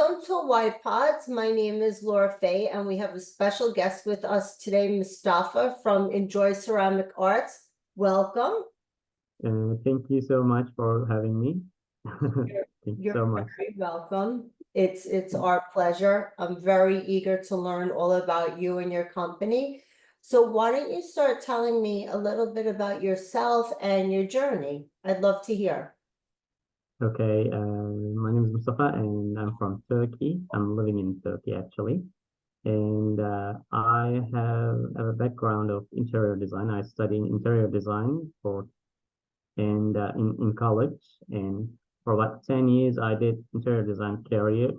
Welcome to White Pods. My name is Laura Faye, and we have a special guest with us today, Mustafa from Enjoy Ceramic Arts. Welcome. Thank you so much for having me. You're, Thank you you're so much. very welcome. It's our pleasure. I'm very eager to learn all about you and your company. So why don't you start telling me a little bit about yourself and your journey? I'd love to hear. Okay, my name is Mustafa and I'm from Turkey. I'm living in Turkey actually. And I have a background of interior design. I studied interior design in college. And for about 10 years, I did interior design career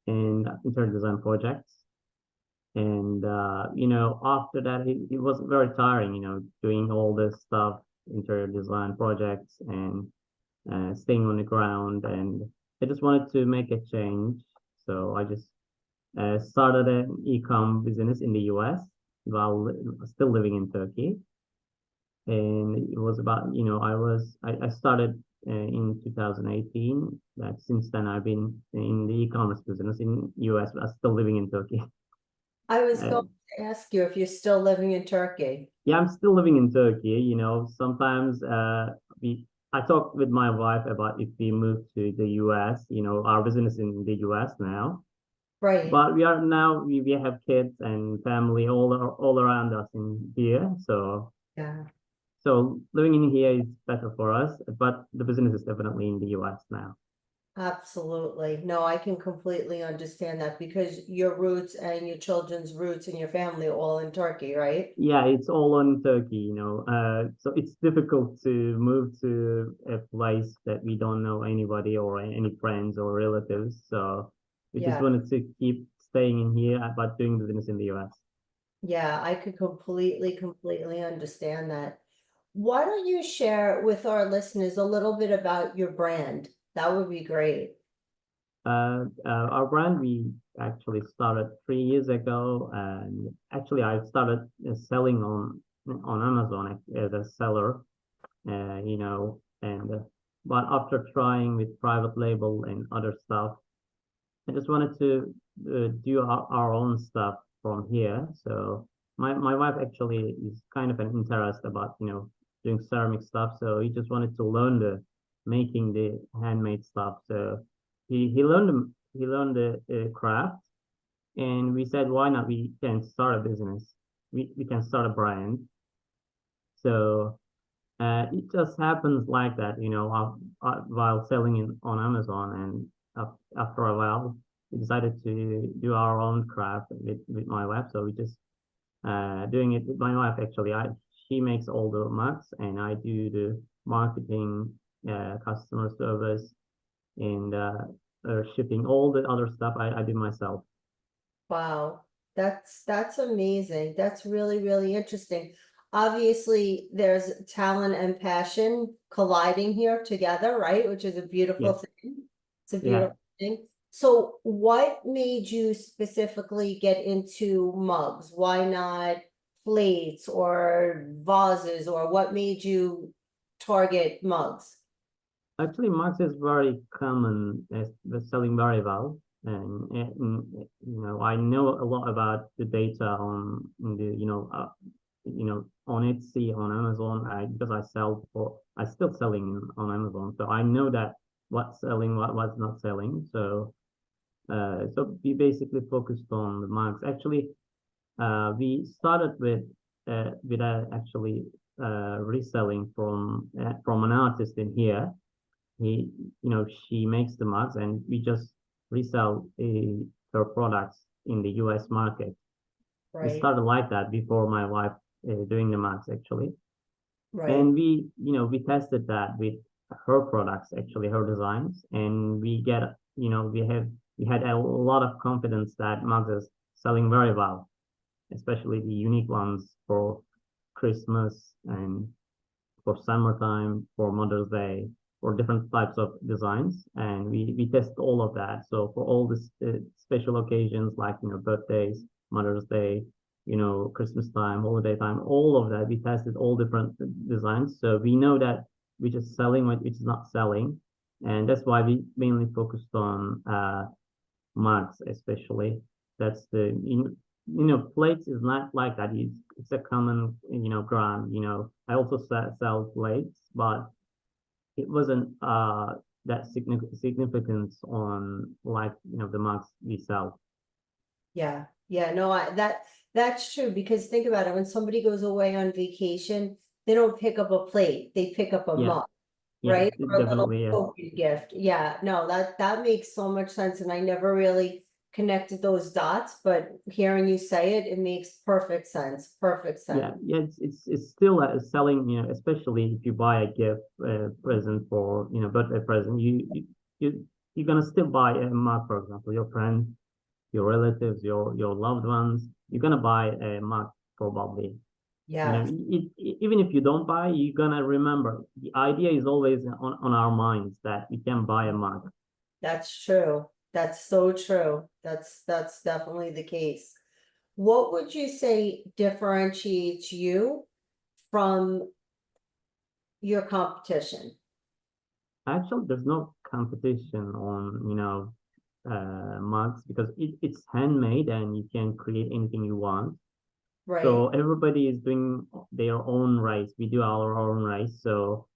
and interior design projects. And after that, it was very tiring, doing all this stuff, interior design projects and staying on the ground. And I just wanted to make a change. So I just started an e-com business in the US while still living in Turkey. And it was about, I started in 2018. That since then I've been in the e-commerce business in US, but still living in Turkey. I was Uh, going to ask you if you're still living in Turkey. Yeah, I'm still living in Turkey. Sometimes I talk with my wife about if we move to the US, our business in the US now. Right. But we have kids and family all around us in here. Yeah. So living in here is better for us, but the business is definitely in the US now. Absolutely. No, I can completely understand that because your roots and your children's roots and your family are all in Turkey, right? Yeah, it's all on Turkey, so it's difficult to move to a place that we don't know anybody or any friends or relatives. So we just Yeah. wanted to keep staying in here, but doing business in the US. Yeah, I could completely understand that. Why don't you share with our listeners a little bit about your brand? That would be great. Our brand we actually started 3 years ago, and actually I started selling on Amazon as a seller, and but after trying with private label and other stuff, I just wanted to do our own stuff from here. So my wife actually is kind of an interest about doing ceramic stuff. So he just wanted to learn the making the handmade stuff. So he learned the craft, and we said why not we can start a business. We can start a brand. So it just happens like that, while selling it on Amazon, and after a while, we decided to do our own craft with my wife. So we just doing it with my wife actually. She makes all the mugs, and I do the marketing, customer service, and shipping. All the other stuff I do myself. Wow, that's amazing. That's really interesting. Obviously, there's talent and passion colliding here together, right? Which is a beautiful Yes, thing. It's a yeah. beautiful thing. So, what made you specifically get into mugs? Why not plates or vases, or what made you target mugs? Actually, Max is very common. It's selling very well, and I know a lot about the data on the on Etsy, on Amazon. Because I still selling on Amazon, so I know that what's selling, what's not selling. So we basically focused on the Max. Actually, we started with actually reselling from an artist in here. She makes the mugs, and we just resell her products in the US market. We Right, started like that before my wife doing the mugs actually. right, And we tested that with her products, actually her designs, and we had a lot of confidence that mugs is selling very well, especially the unique ones for Christmas and for summertime, for Mother's Day, for different types of designs, and we test all of that. So for all the special occasions like birthdays, Mother's Day, Christmas time, holiday time, all of that, we tested all different designs. So we know that which is selling, which is not selling, and that's why we mainly focused on mugs, especially. That's the plates is not like that. It's a common ground. I also sell plates, but it wasn't that significance on like the mugs we sell. Yeah, yeah, no, that's true because think about it, when somebody goes away on vacation, they don't pick up a plate, they pick up a Yeah, mug, yeah, right? Or a little definitely, yeah. trophy gift. Yeah, no, that makes so much sense, and I never really connected those dots, but hearing you say it, it makes perfect sense. Perfect Yeah, sense. yeah, it's still selling, especially if you buy a gift present for, birthday present, you're gonna still buy a mug, for example, your friends, your relatives, your loved ones, you're gonna buy a mug probably. Yes, Even if you don't buy, you're gonna remember. The idea is always on our minds that you can buy a mug. that's true. That's so true. That's definitely the case. What would you say differentiates you from your competition? Actually, there's no competition on, mugs because it's handmade and you can create anything you want. Right, So everybody is doing their own race. We do our own race. So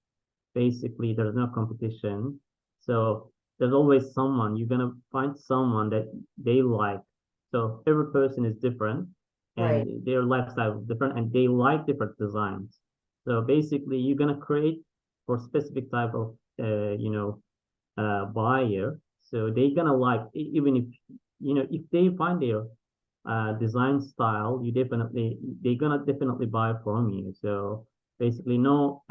basically, there's no competition. So there's always someone. You're gonna find someone that they like. So every person is different, right, and their lifestyle is different, and they like different designs. So basically, you're gonna create for specific type of buyer. So they're gonna like even if if they find their design style, they're gonna definitely buy from you. So basically, no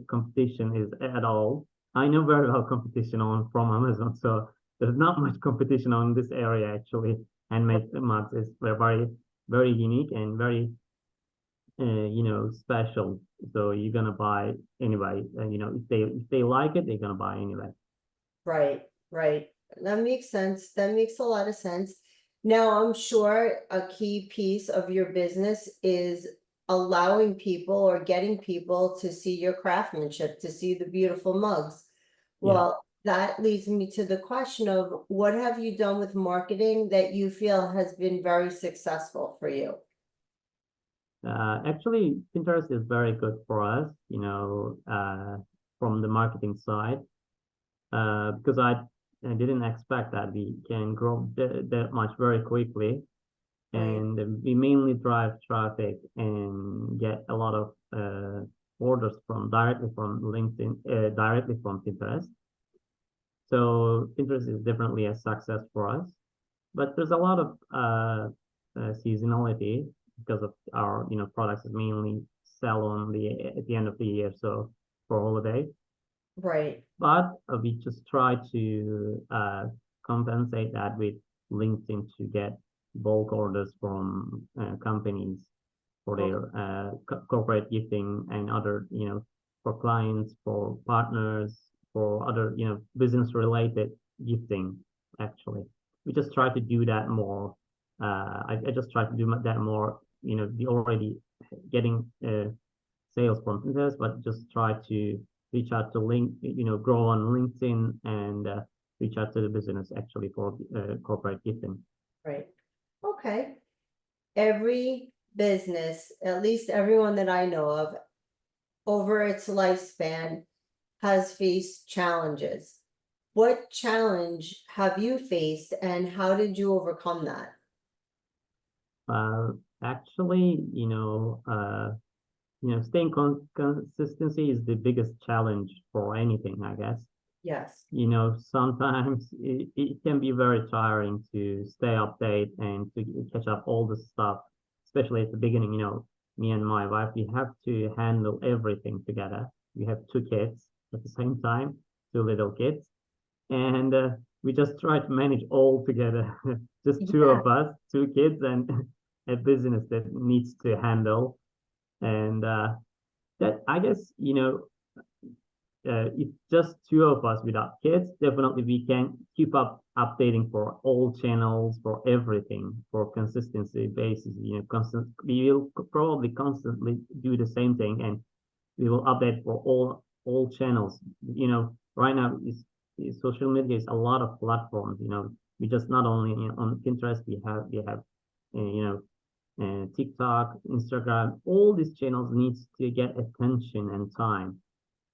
competition is at all. I know very well competition on from Amazon, so there's not much competition on this area actually. Handmade mugs is very very unique and very special. So you're gonna buy anyway. If they like it, they're gonna buy anyway. right, right. That makes sense. That makes a lot of sense. Now, I'm sure a key piece of your business is allowing people or getting people to see your craftsmanship, to see the beautiful mugs. Yeah. Well, that leads me to the question of what have you done with marketing that you feel has been very successful for you? Actually, Pinterest is very good for us, from the marketing side, because I didn't expect that we can grow that much very quickly. Right, And we mainly drive traffic and get a lot of orders directly from LinkedIn, directly from Pinterest. So Pinterest is definitely a success for us. But there's a lot of seasonality because of our products is mainly sell on the at the end of the year, so for holiday. right, But we just try to compensate that with LinkedIn to get bulk orders from companies for okay, their corporate gifting and other, for clients, for partners, for other, business related gifting, actually. We just try to do that more. I just try to do that more, we already getting sales from Pinterest, but just try to reach out to grow on LinkedIn and reach out to the business actually for corporate gifting. right. Okay. Every business, at least everyone that I know of, over its lifespan has faced challenges. What challenge have you faced and how did you overcome that? Uh, Actually, staying consistency is the biggest challenge for anything, I guess. Yes, Sometimes it can be very tiring to stay update and to catch up all the stuff, especially at the beginning. Me and my wife, we have to handle everything together. We have two kids at the same time, two little kids, and we just try to manage all together. Just two yeah, of us, two kids, and a business that needs to handle. And that I guess if just two of us without kids, definitely we can keep up updating for all channels, for everything, for consistency basis. We will probably constantly do the same thing, and we will update for all channels. Right now is social media is a lot of platforms. We just not only on Pinterest, we have TikTok, Instagram. All these channels needs to get attention and time.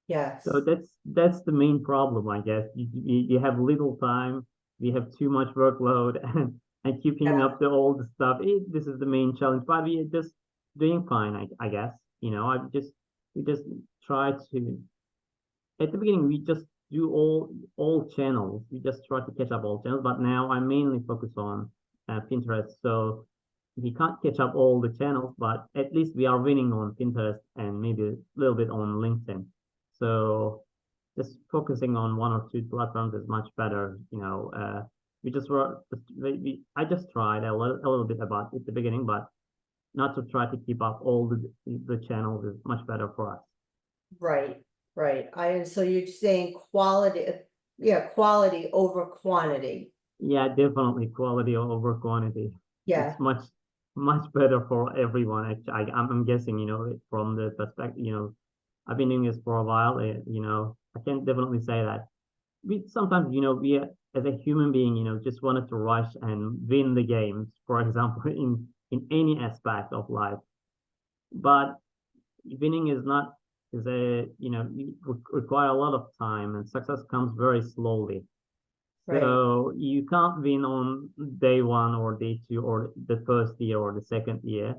So Yes. that's the main problem, I guess. You have little time, we have too much workload, and keeping Yeah. up the old stuff. This is the main challenge, but we are just doing fine, I guess. We just try to at the beginning we just do all channels. We just try to catch up all channels, but now I mainly focus on Pinterest. So we can't catch up all the channels, but at least we are winning on Pinterest and maybe a little bit on LinkedIn. So just focusing on one or two platforms is much better. We just were I just tried a little bit about it at the beginning, but not to try to keep up all the channels is much better for us. Right, right. So you're saying quality, yeah, quality over quantity. Yeah, definitely quality over quantity. It's Yeah, much better for everyone. I'm guessing, from the perspective, I've been doing this for a while. I can definitely say that we sometimes, we as a human being, just wanted to rush and win the games, for example, in any aspect of life. But winning is not is a require a lot of time, and success comes very slowly. right. So you can't win on day one or day two or the first year or the second year.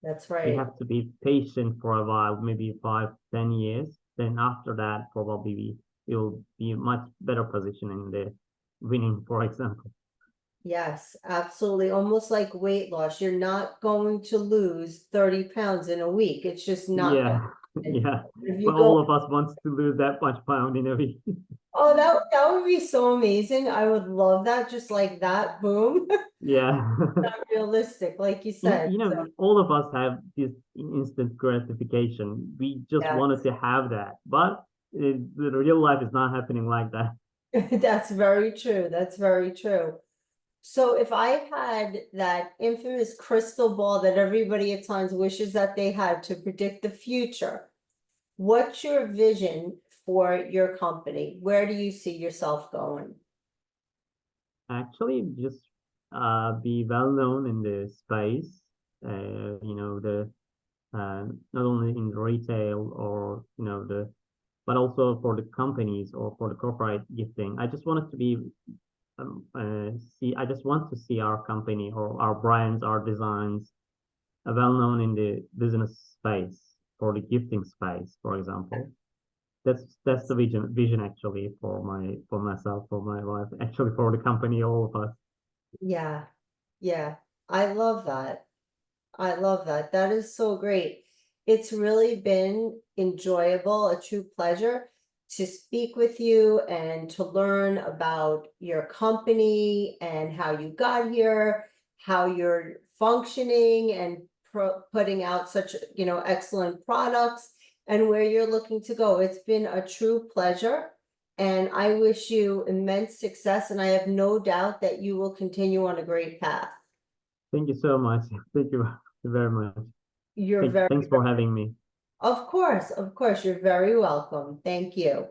That's You right. have to be patient for a while, maybe 5, 10 years. Then after that, probably you'll be in much better position in the winning, for example. Yes, absolutely. Almost like weight loss. You're not going to lose 30 pounds in a week. It's just not going Yeah, to happen. yeah. If you But all go, of us wants to lose that much pound in a week. oh, that would be so amazing. I would love that, just like that. Boom. Yeah. Not realistic, like you said. So, All of us have this instant gratification. We just yeah, wanted to have that, but the real life is not happening like that. that's very true. That's very true. So if I had that infamous crystal ball that everybody at times wishes that they had to predict the future, what's your vision for your company? Where do you see yourself going? Actually, just be well known in the space. The not only in retail or but also for the companies or for the corporate gifting. I just want it to be see. I just want to see our company or our brands, our designs, well known in the business space for the gifting space, for example. That's the vision actually for myself, for my wife, actually for the company, all of us. Yeah, yeah, I love that. I love that. That is so great. It's really been enjoyable, a true pleasure to speak with you and to learn about your company and how you got here, how you're functioning and putting out such, excellent products and where you're looking to go. It's been a true pleasure. And I wish you immense success, and I have no doubt that you will continue on a great path. Thank you so much. Thank you very much. You're very, Thanks for having me. of course, you're very welcome. Thank you.